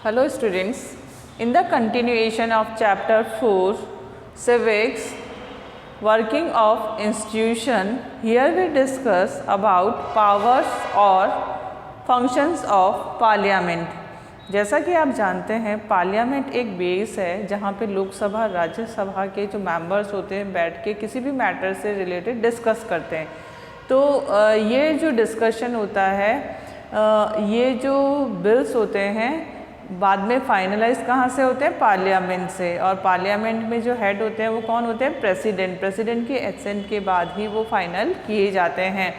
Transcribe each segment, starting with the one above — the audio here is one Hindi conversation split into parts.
Hello students, in the continuation of chapter 4 Civics Working of Institution, here we discuss about powers और functions of Parliament। जैसा कि आप जानते हैं पार्लियामेंट एक बेस है जहाँ पे लोकसभा राज्यसभा के जो मेंबर्स होते हैं बैठ के किसी भी मैटर से रिलेटेड डिस्कस करते हैं। तो ये जो डिस्कशन होता है ये जो बिल्स होते हैं बाद में फाइनलाइज कहाँ से होते हैं, पार्लियामेंट से। और पार्लियामेंट में जो हेड होते हैं वो कौन होते हैं, प्रेसिडेंट। प्रेसिडेंट के एसेंट के बाद ही वो फाइनल किए जाते हैं।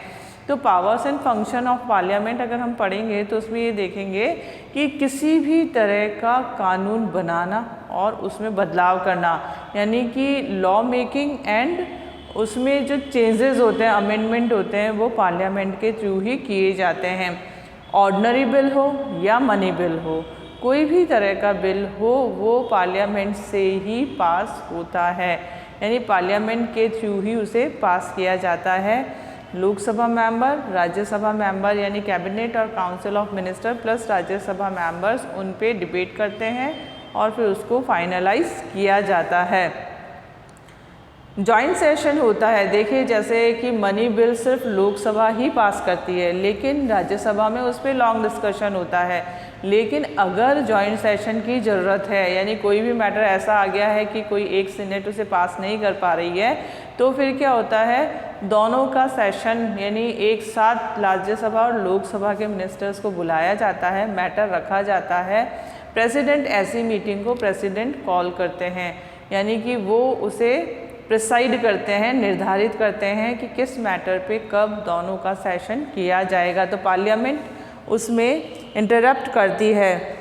तो powers and function of parliament अगर हम पढ़ेंगे तो उसमें ये देखेंगे कि किसी भी तरह का कानून बनाना और उसमें बदलाव करना, यानी कि लॉ मेकिंग एंड उसमें जो चेंजेस होते हैं, अमेंडमेंट होते हैं, वो पार्लियामेंट के थ्रू ही किए जाते हैं। ऑर्डिनरी बिल हो या मनी बिल हो, कोई भी तरह का बिल हो वो पार्लियामेंट से ही पास होता है, यानी पार्लियामेंट के थ्रू ही उसे पास किया जाता है। लोकसभा मेंबर, राज्यसभा मेंबर यानी कैबिनेट और council of minister plus Rajya Sabha members उन पे डिबेट करते हैं और फिर उसको फाइनलाइज किया जाता है। जॉइंट सेशन होता है। देखिए जैसे कि मनी बिल सिर्फ लोकसभा ही पास करती है, लेकिन राज्यसभा में उस पर लॉन्ग डिस्कशन होता है। लेकिन अगर जॉइंट सेशन की ज़रूरत है, यानी कोई भी मैटर ऐसा आ गया है कि कोई एक सीनेट उसे पास नहीं कर पा रही है, तो फिर क्या होता है, दोनों का सेशन यानी एक साथ राज्यसभा और लोकसभा के मिनिस्टर्स को बुलाया जाता है, मैटर रखा जाता है। प्रेसिडेंट ऐसी मीटिंग को प्रेसिडेंट कॉल करते हैं, यानी कि वो उसे प्रिसाइड करते हैं, निर्धारित करते हैं कि किस मैटर पे कब दोनों का सेशन किया जाएगा। तो पार्लियामेंट उसमें इंटरप्ट करती है।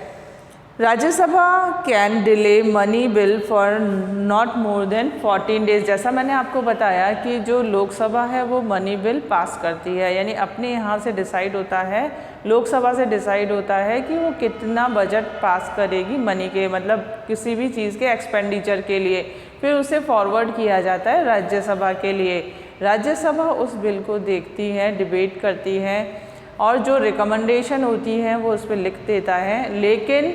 Rajya Sabha can delay money bill for not more than 14 days. जैसा मैंने आपको बताया कि जो लोकसभा है वो मनी बिल पास करती है, यानी अपने यहाँ से डिसाइड होता है, लोकसभा से डिसाइड होता है कि वो कितना बजट पास करेगी मनी के, मतलब किसी भी चीज़ के एक्सपेंडिचर के लिए। फिर उसे फॉरवर्ड किया जाता है राज्यसभा के लिए। राज्यसभा उस बिल को देखती है, डिबेट करती है और जो रिकमेंडेशन होती है वो उस पर लिख देता है, लेकिन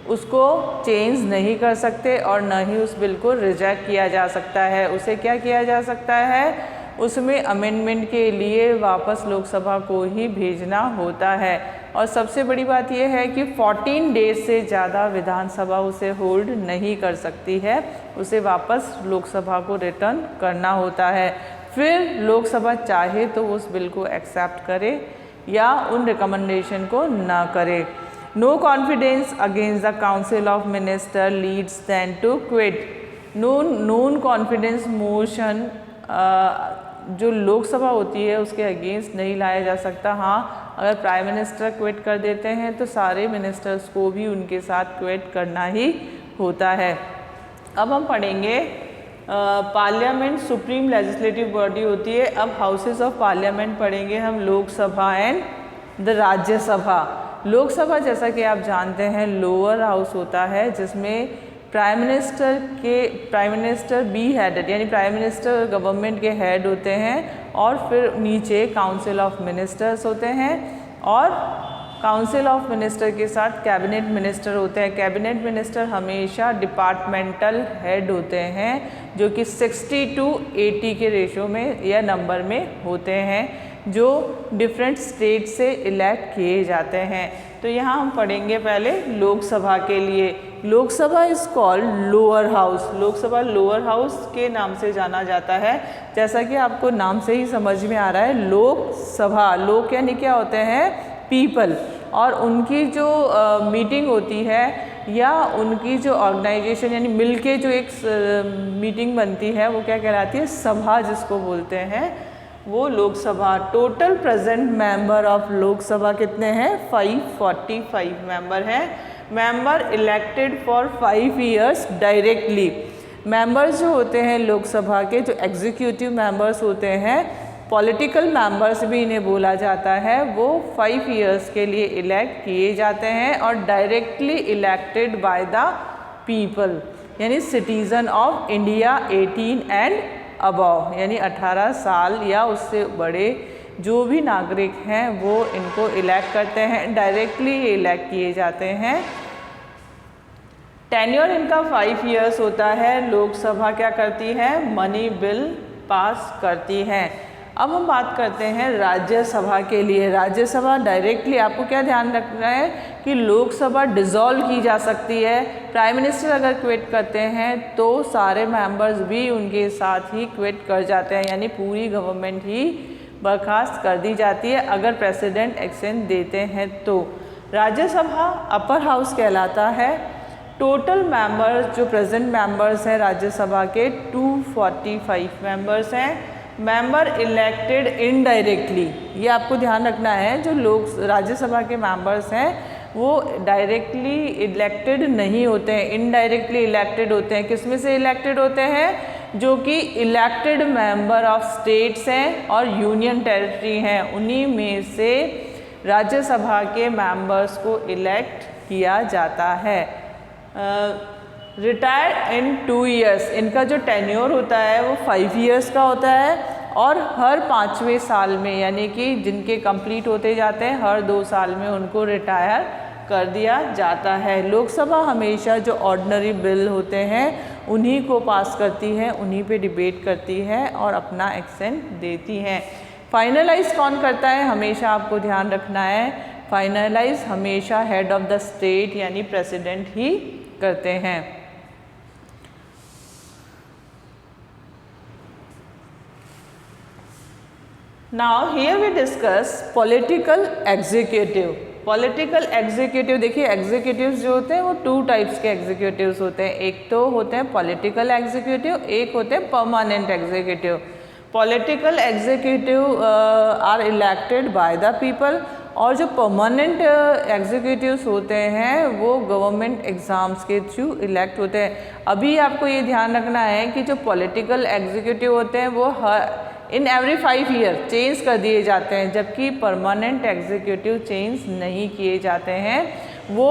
उसको चेंज नहीं कर सकते और न ही उस बिल को रिजेक्ट किया जा सकता है। उसे क्या किया जा सकता है, उसमें अमेंडमेंट के लिए वापस लोकसभा को ही भेजना होता है। और सबसे बड़ी बात यह है कि 14 डेज से ज़्यादा विधानसभा उसे होल्ड नहीं कर सकती है, उसे वापस लोकसभा को रिटर्न करना होता है। फिर लोकसभा चाहे तो उस बिल को एक्सेप्ट करे या उन रिकमेंडेशन को ना करे। No confidence against the council of minister leads then to quit. Non confidence motion जो लोकसभा होती है उसके अगेंस्ट नहीं लाया जा सकता। हाँ, अगर प्राइम मिनिस्टर क्विट कर देते हैं तो सारे मिनिस्टर्स को भी उनके साथ क्विट करना ही होता है। अब हम पढ़ेंगे पार्लियामेंट सुप्रीम लेजिस्लेटिव बॉडी होती है। अब हाउसेस ऑफ पार्लियामेंट पढ़ेंगे हम, लोकसभा एंड द राज्यसभा। लोकसभा जैसा कि आप जानते हैं लोअर हाउस होता है, जिसमें प्राइम मिनिस्टर बी हेडेड, यानी प्राइम मिनिस्टर गवर्नमेंट के हेड होते हैं, और फिर नीचे काउंसिल ऑफ मिनिस्टर्स होते हैं, और काउंसिल ऑफ मिनिस्टर के साथ कैबिनेट मिनिस्टर होते हैं। कैबिनेट मिनिस्टर हमेशा डिपार्टमेंटल हेड होते हैं, जो कि 60:80 के रेशो में या नंबर में होते हैं, जो डिफरेंट स्टेट से इलेक्ट किए जाते हैं। तो यहाँ हम पढ़ेंगे पहले लोकसभा के लिए। Lok Sabha is called lower house. Lok Sabha lower house के नाम से जाना जाता है, जैसा कि आपको नाम से ही समझ में आ रहा है। लोकसभा, लोक यानी क्या होते हैं, पीपल, और उनकी जो मीटिंग होती है या उनकी जो ऑर्गेनाइजेशन यानी मिलके जो एक मीटिंग बनती है वो क्या कहलाती है, सभा जिसको बोलते हैं, वो Lok Sabha. Total present member of Lok Sabha कितने हैं, 545 मेंबर हैं। Member elected for 5 years directly. Members जो होते हैं लोकसभा के, जो एग्जीक्यूटिव मेंबर्स होते हैं, पॉलिटिकल मेंबर्स भी इन्हें बोला जाता है, वो 5 ईयर्स के लिए इलेक्ट किए जाते हैं और directly elected by the people, यानी citizen of India 18 and above, यानी 18 साल या उससे बड़े जो भी नागरिक हैं वो इनको इलेक्ट करते हैं, डायरेक्टली इलेक्ट किए जाते हैं। टेन्योर इनका 5 इयर्स होता है। लोकसभा क्या करती है, मनी बिल पास करती है। अब हम बात करते हैं राज्यसभा के लिए। राज्यसभा डायरेक्टली आपको क्या ध्यान रखना है कि लोकसभा डिसॉल्व की जा सकती है। प्राइम मिनिस्टर अगर क्विट करते हैं तो सारे मेंबर्स भी उनके साथ ही क्विट कर जाते हैं, यानी पूरी गवर्नमेंट ही बर्खास्त कर दी जाती है अगर प्रेसिडेंट एक्शन देते हैं तो। राज्यसभा अपर हाउस कहलाता है। टोटल मेंबर्स जो प्रेजेंट मेंबर्स हैं राज्यसभा के 245 मेंबर्स हैं। मेंबर इलेक्टेड इनडायरेक्टली, ये आपको ध्यान रखना है, जो लोग राज्यसभा के मेंबर्स हैं वो डायरेक्टली इलेक्टेड नहीं होते हैं, इनडायरेक्टली इलेक्टेड होते हैं। किस में से इलेक्टेड होते हैं, जो कि इलेक्टेड मेंबर ऑफ स्टेट्स हैं और यूनियन टेरिटरी हैं, उन्हीं में से राज्यसभा के मेंबर्स को इलेक्ट किया जाता है। रिटायर इन 2 ईयर्स, इनका जो टेन्योर होता है वो 5 ईयर्स का होता है और हर 5वें साल में, यानी कि जिनके कंप्लीट होते जाते हैं हर 2 साल में उनको रिटायर कर दिया जाता है। लोकसभा हमेशा जो ऑर्डिनरी बिल होते हैं उन्हीं को पास करती है, उन्हीं पे डिबेट करती है और अपना एक्शन देती है। फाइनलाइज कौन करता है, हमेशा आपको ध्यान रखना है, फाइनलाइज हमेशा हेड ऑफ द स्टेट यानी प्रेसिडेंट ही करते हैं। Now here we discuss political executive. Political executive, देखिए एग्जीक्यूटिव्स जो होते हैं वो 2 टाइप्स के एग्जीक्यूटिव्स होते हैं। एक तो होते हैं पॉलिटिकल एग्जीक्यूटिव, एक होते हैं permanent executive. Political executive are elected by the people और जो परमानेंट एग्जीक्यूटिव्स होते हैं वो गवर्नमेंट एग्ज़ाम्स के थ्रू इलेक्ट होते हैं। अभी आपको ये ध्यान रखना है कि जो पॉलिटिकल एग्जीक्यूटिव होते हैं वो इन एवरी 5 ईयर चेंज कर दिए जाते हैं, जबकि परमानेंट एग्जीक्यूटिव चेंज नहीं किए जाते हैं। वो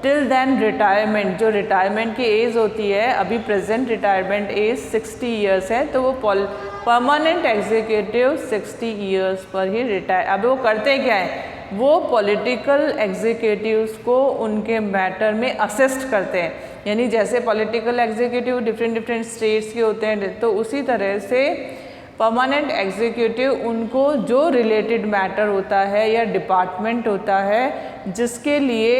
टिल देन रिटायरमेंट, जो रिटायरमेंट की एज होती है, अभी प्रेजेंट रिटायरमेंट एज 60 ईयर्स है, तो वो परमानेंट एग्जीक्यूटिव 60 ईयर्स पर ही रिटायर। अब वो करते क्या है, वो पॉलिटिकल एग्जीक्यूटिव्स को उनके मैटर में असिस्ट करते हैं। यानी जैसे पॉलिटिकल एग्जीक्यूटिव डिफरेंट स्टेट्स के होते हैं, तो उसी तरह से परमानेंट एग्जीक्यूटिव उनको जो रिलेटेड मैटर होता है या डिपार्टमेंट होता है जिसके लिए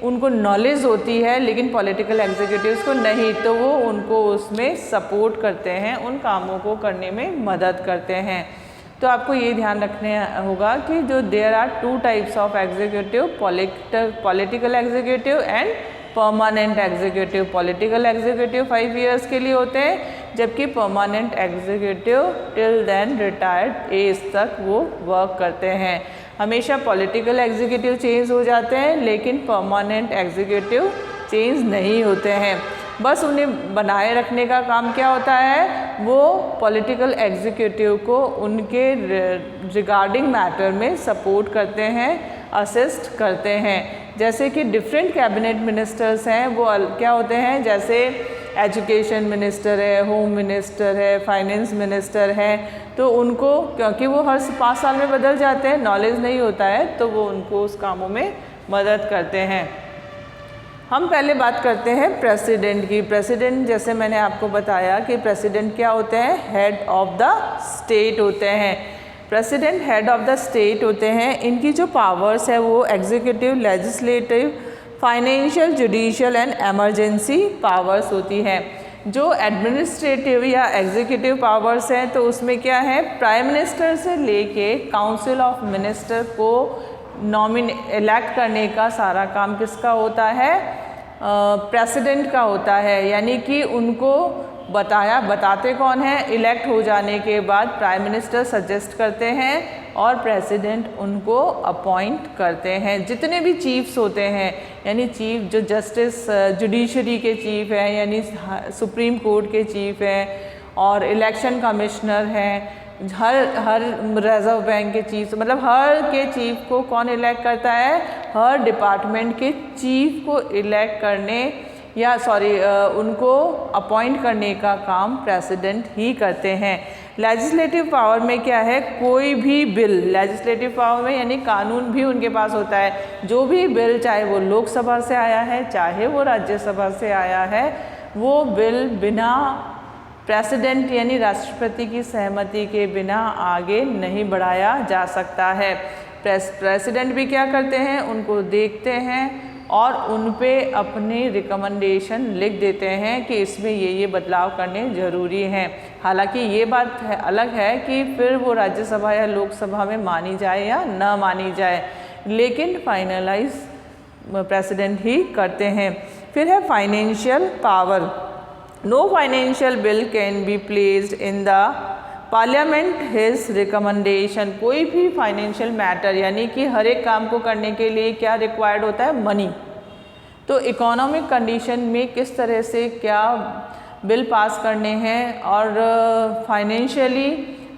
उनको नॉलेज होती है लेकिन पॉलिटिकल एग्जीक्यूटिव्स को नहीं, तो वो उनको उसमें सपोर्ट करते हैं, उन कामों को करने में मदद करते हैं। तो आपको ये ध्यान रखने होगा कि जो there are 2 types of executive, political executive and permanent executive. Political executive 5 years के लिए होते हैं, जबकि permanent executive till then retired age तक वो वर्क करते हैं। हमेशा पॉलिटिकल एग्जीक्यूटिव चेंज हो जाते हैं लेकिन परमानेंट एग्जीक्यूटिव चेंज नहीं होते हैं। बस उन्हें बनाए रखने का काम क्या होता है, वो पॉलिटिकल एग्जीक्यूटिव को उनके रिगार्डिंग मैटर में सपोर्ट करते हैं, असिस्ट करते हैं। जैसे कि डिफरेंट कैबिनेट मिनिस्टर्स हैं, वो क्या होते हैं, जैसे एजुकेशन मिनिस्टर है, होम मिनिस्टर है, फाइनेंस मिनिस्टर है, तो उनको क्योंकि वो हर 5 साल में बदल जाते हैं, नॉलेज नहीं होता है, तो वो उनको उस कामों में मदद करते हैं। हम पहले बात करते हैं प्रेसिडेंट की। प्रेसिडेंट जैसे मैंने आपको बताया कि प्रेसिडेंट क्या होते हैं, हेड ऑफ द स्टेट होते हैं। President head of the state होते हैं। इनकी जो पावर्स है वो executive, legislative, financial, judicial and emergency powers होती हैं। जो एडमिनिस्ट्रेटिव या एग्जीक्यूटिव पावर्स हैं तो उसमें क्या है, प्राइम मिनिस्टर से लेके काउंसिल ऑफ मिनिस्टर को इलेक्ट करने का सारा काम किसका होता है, प्रेसिडेंट का होता है। यानी कि उनको बताते कौन है, इलेक्ट हो जाने के बाद प्राइम मिनिस्टर सजेस्ट करते हैं और प्रेसिडेंट उनको अपॉइंट करते हैं। जितने भी चीफ्स होते हैं, यानी चीफ जो जस्टिस जुडिशरी के चीफ हैं, यानी सुप्रीम कोर्ट के चीफ हैं और इलेक्शन कमिश्नर हैं, हर रिजर्व बैंक के चीफ, मतलब हर के चीफ को कौन इलेक्ट करता है, हर डिपार्टमेंट के चीफ को इलेक्ट करने या उनको अपॉइंट करने का काम प्रेसिडेंट ही करते हैं। लेजिस्लेटिव पावर में क्या है, कोई भी बिल, लेजिस्लेटिव पावर में यानी कानून भी उनके पास होता है। जो भी बिल, चाहे वो लोकसभा से आया है चाहे वो राज्यसभा से आया है, वो बिल बिना प्रेसिडेंट यानी राष्ट्रपति की सहमति के बिना आगे नहीं बढ़ाया जा सकता है। प्रेसिडेंट भी क्या करते हैं, उनको देखते हैं और उन पे अपनी रिकमेंडेशन लिख देते हैं कि इसमें ये बदलाव करने ज़रूरी हैं। हालांकि ये बात अलग है कि फिर वो राज्यसभा या लोकसभा में मानी जाए या न मानी जाए, लेकिन फाइनलाइज प्रेसिडेंट ही करते हैं। फिर है financial power. No financial bill can be placed in the parliament his recommendation. कोई भी फाइनेंशियल मैटर यानी कि हर एक काम को करने के लिए क्या रिक्वायर्ड होता है, मनी। तो इकोनॉमिक कंडीशन में किस तरह से क्या बिल पास करने हैं और फाइनेंशियली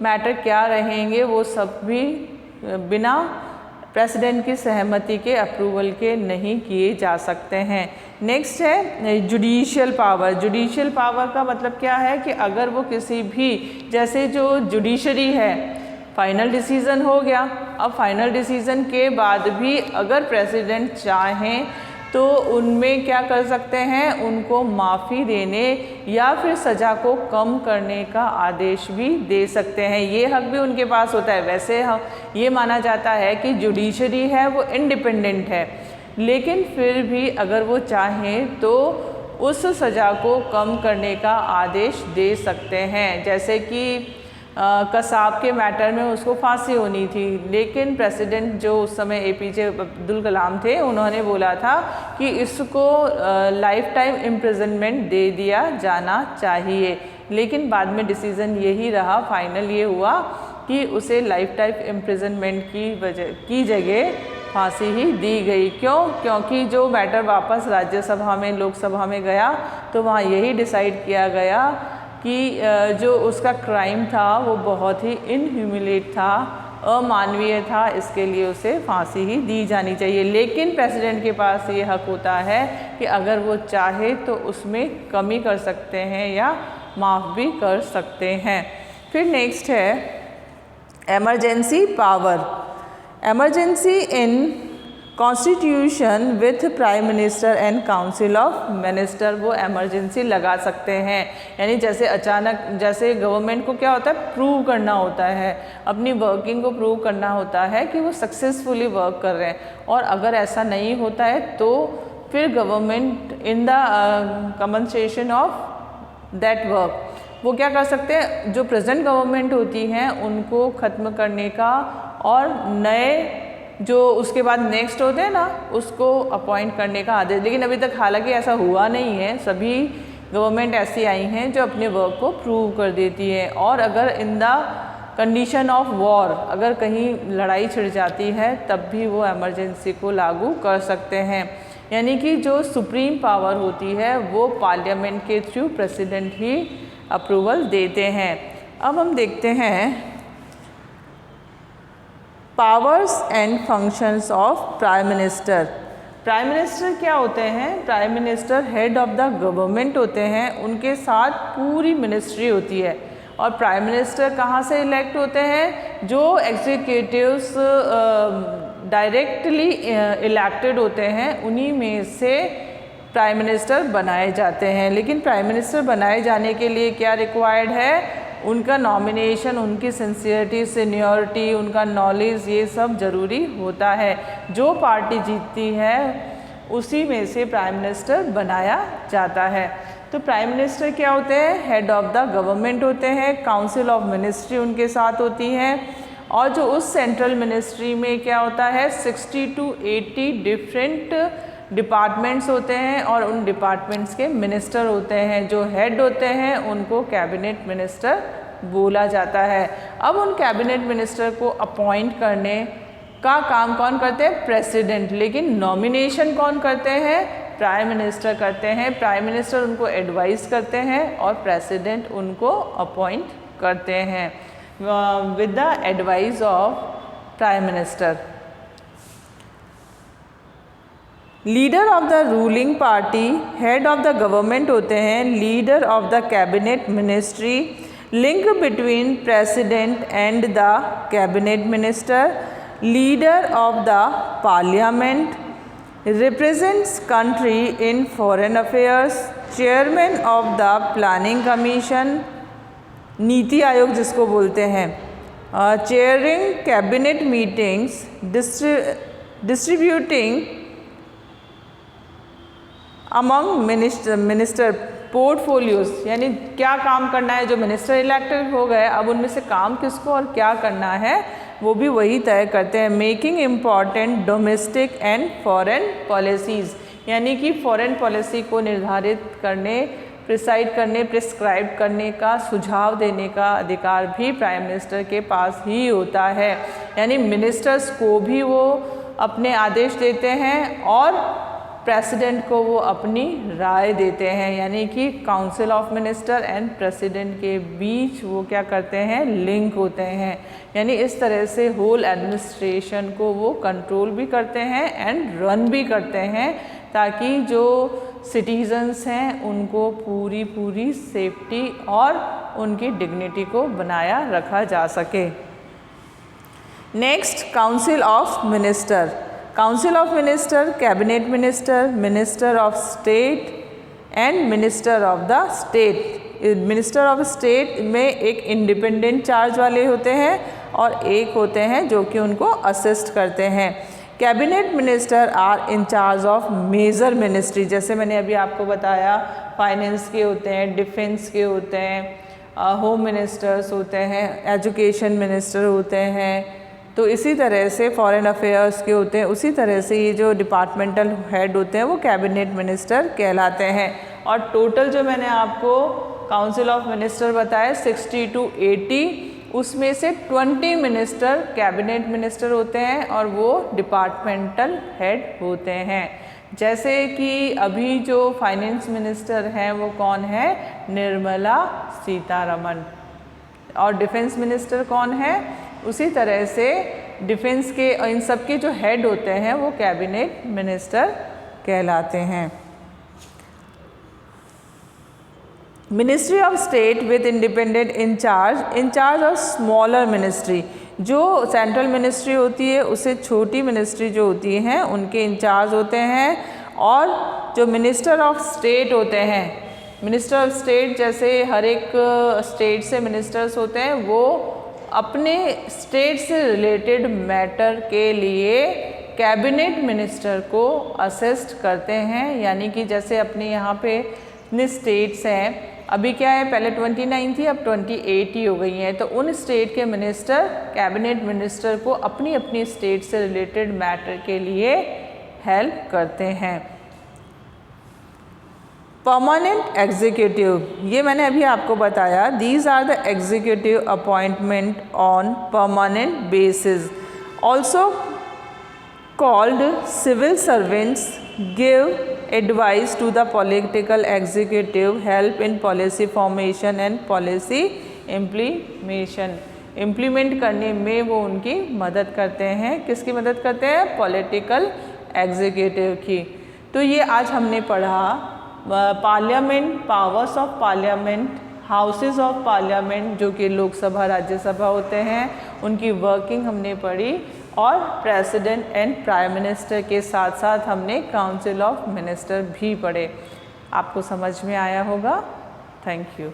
मैटर क्या रहेंगे, वो सब भी बिना प्रेसिडेंट की सहमति के, अप्रूवल के नहीं किए जा सकते हैं। नेक्स्ट है जुडिशियल पावर। जुडिशियल पावर का मतलब क्या है कि अगर वो किसी भी, जैसे जो जुडिशरी है, फाइनल डिसीज़न हो गया, अब फाइनल डिसीज़न के बाद भी अगर प्रेसिडेंट चाहें तो उनमें क्या कर सकते हैं, उनको माफ़ी देने या फिर सज़ा को कम करने का आदेश भी दे सकते हैं। ये हक भी उनके पास होता है। वैसे ये माना जाता है कि जुडिशरी है वो इंडिपेंडेंट है, लेकिन फिर भी अगर वो चाहें तो उस सज़ा को कम करने का आदेश दे सकते हैं। जैसे कि कसाब के मैटर में उसको फांसी होनी थी, लेकिन प्रेसिडेंट जो उस समय APJ अब्दुल कलाम थे, उन्होंने बोला था कि इसको लाइफ टाइम इम्प्रिजनमेंट दे दिया जाना चाहिए, लेकिन बाद में डिसीज़न यही रहा, फाइनल ये हुआ कि उसे लाइफ टाइम इम्प्रिजनमेंट की जगह फांसी ही दी गई। क्यों? क्योंकि जो मैटर वापस राज्यसभा में, लोकसभा में गया तो वहाँ यही डिसाइड किया गया कि जो उसका क्राइम था वो बहुत ही इनह्यूमिलेट था, अमानवीय था, इसके लिए उसे फांसी ही दी जानी चाहिए। लेकिन प्रेसिडेंट के पास ये हक होता है कि अगर वो चाहे तो उसमें कमी कर सकते हैं या माफ़ भी कर सकते हैं। फिर नेक्स्ट है emergency power. Emergency in constitution with prime minister and council of minister, वो एमरजेंसी लगा सकते हैं। यानी जैसे अचानक, जैसे गवर्नमेंट को क्या होता है, प्रूव करना होता है, अपनी वर्किंग को प्रूव करना होता है कि वो सक्सेसफुली वर्क कर रहे हैं, और अगर ऐसा नहीं होता है तो फिर government in the compensation of that work वो क्या कर सकते हैं, जो प्रेजेंट गवर्नमेंट होती हैं उनको ख़त्म करने का और नए जो उसके बाद नेक्स्ट होते हैं ना, उसको अपॉइंट करने का आदेश। लेकिन अभी तक हालांकि ऐसा हुआ नहीं है, सभी गवर्नमेंट ऐसी आई हैं जो अपने वर्क को प्रूव कर देती है। और अगर in the condition of war, अगर कहीं लड़ाई छिड़ जाती है तब भी वो एमरजेंसी को लागू कर सकते हैं। यानी कि जो सुप्रीम पावर होती है वो पार्लियामेंट के थ्रू प्रेसिडेंट ही अप्रूवल देते हैं। अब हम देखते हैं powers and functions of prime minister. Prime minister क्या होते हैं? Prime minister head of the government होते हैं, उनके साथ पूरी मिनिस्ट्री होती है। और प्राइम मिनिस्टर कहाँ से इलेक्ट होते हैं? जो एग्जीक्यूटिव्स डायरेक्टली इलेक्टेड होते हैं उन्हीं में से प्राइम मिनिस्टर बनाए जाते हैं। लेकिन प्राइम मिनिस्टर बनाए जाने के लिए क्या रिक्वायर्ड है? उनका नॉमिनेशन, उनकी सिंसियरिटी, सीनियरिटी, उनका नॉलेज, ये सब ज़रूरी होता है। जो पार्टी जीतती है उसी में से प्राइम मिनिस्टर बनाया जाता है। तो प्राइम मिनिस्टर क्या होते हैं? हेड ऑफ द गवर्नमेंट होते हैं, काउंसिल ऑफ मिनिस्ट्री उनके साथ होती हैं, और जो उस सेंट्रल मिनिस्ट्री में क्या होता है 60 to 80 डिफरेंट डिपार्टमेंट्स होते हैं, और उन डिपार्टमेंट्स के मिनिस्टर होते हैं। जो हेड होते हैं उनको कैबिनेट मिनिस्टर बोला जाता है। अब उन कैबिनेट मिनिस्टर को अपॉइंट करने का काम कौन करते हैं? प्रेसिडेंट। लेकिन नॉमिनेशन कौन करते हैं? प्राइम मिनिस्टर करते हैं। प्राइम मिनिस्टर उनको एडवाइस करते हैं और प्रेसिडेंट उनको अपॉइंट करते हैं with the advice of prime minister. Leader of the ruling party, head of the government होते हैं, leader of the cabinet ministry, link between president and the cabinet minister, leader of the parliament, represents country in foreign affairs, chairman of the planning commission, NITI Aayog जिसको बोलते हैं, chairing cabinet meetings, distributing among minister portfolios, यानी क्या काम करना है, जो मिनिस्टर इलेक्टेड हो गए अब उनमें से काम किसको और क्या करना है वो भी वही तय करते हैं। Making important domestic and foreign policies, यानी कि फॉरेन पॉलिसी को निर्धारित करने, प्रिसाइड करने, प्रिस्क्राइब करने का, सुझाव देने का अधिकार भी प्राइम मिनिस्टर के पास ही होता है। यानी मिनिस्टर्स को भी वो अपने आदेश देते हैं और प्रेसिडेंट को वो अपनी राय देते हैं, यानी कि council of minister and president के बीच वो क्या करते हैं, लिंक होते हैं। यानी इस तरह से होल एडमिनिस्ट्रेशन को वो कंट्रोल भी करते हैं एंड रन भी करते हैं, ताकि जो सिटीजन्स हैं उनको पूरी सेफ्टी और उनकी डिग्निटी को बनाया रखा जा सके। Next, council of minister. Council of minister, cabinet minister, minister of state and minister of the state. Minister of state में एक इंडिपेंडेंट चार्ज वाले होते हैं और एक होते हैं जो कि उनको असिस्ट करते हैं। Cabinet minister are in charge of major ministry, जैसे मैंने अभी आपको बताया फाइनेंस के होते हैं, डिफेंस के होते हैं, होम मिनिस्टर्स होते हैं, एजुकेशन मिनिस्टर होते हैं, तो इसी तरह से फॉरेन अफेयर्स के होते हैं। उसी तरह से ये जो डिपार्टमेंटल हेड होते हैं वो कैबिनेट मिनिस्टर कहलाते हैं। और टोटल जो मैंने आपको काउंसिल ऑफ मिनिस्टर बताया 60 to 80, उसमें से 20 मिनिस्टर कैबिनेट मिनिस्टर होते हैं और वो डिपार्टमेंटल हेड होते हैं। जैसे कि अभी जो फाइनेंस मिनिस्टर हैं वो कौन है, निर्मला सीतारमण। और डिफेंस मिनिस्टर कौन है, उसी तरह से डिफेंस के इन सब के जो हेड होते हैं वो कैबिनेट मिनिस्टर कहलाते हैं। Ministry of state with independent incharge of smaller ministry, जो सेंट्रल मिनिस्ट्री होती है उससे छोटी मिनिस्ट्री जो होती हैं उनके इंचार्ज होते हैं। और जो मिनिस्टर ऑफ स्टेट होते हैं, मिनिस्टर ऑफ स्टेट जैसे हर एक स्टेट से मिनिस्टर्स होते हैं, वो अपने स्टेट से रिलेटेड मैटर के लिए कैबिनेट मिनिस्टर को असिस्ट करते हैं। यानी कि जैसे अपने यहाँ पे इतने स्टेट्स हैं, अभी क्या है, पहले 29 थी अब 28 ही हो गई हैं, तो उन स्टेट के मिनिस्टर कैबिनेट मिनिस्टर को अपनी अपनी स्टेट से रिलेटेड मैटर के लिए हेल्प करते हैं। परमानेंट एग्जीक्यूटिव, ये मैंने अभी आपको बताया, these are the executive appointment on permanent basis, also called civil servants, give advice to the political executive, help in policy formation and policy implementation. Implement करने में वो उनकी मदद करते हैं। किसकी मदद करते हैं, पॉलिटिकल एग्जीक्यूटिव की। तो ये आज हमने पढ़ा parliament, powers of parliament, houses of parliament जो कि लोकसभा राज्यसभा होते हैं, उनकी वर्किंग हमने पढ़ी, और प्रेसिडेंट एंड प्राइम मिनिस्टर के साथ साथ हमने काउंसिल ऑफ मिनिस्टर भी पढ़े। आपको समझ में आया होगा। Thank you.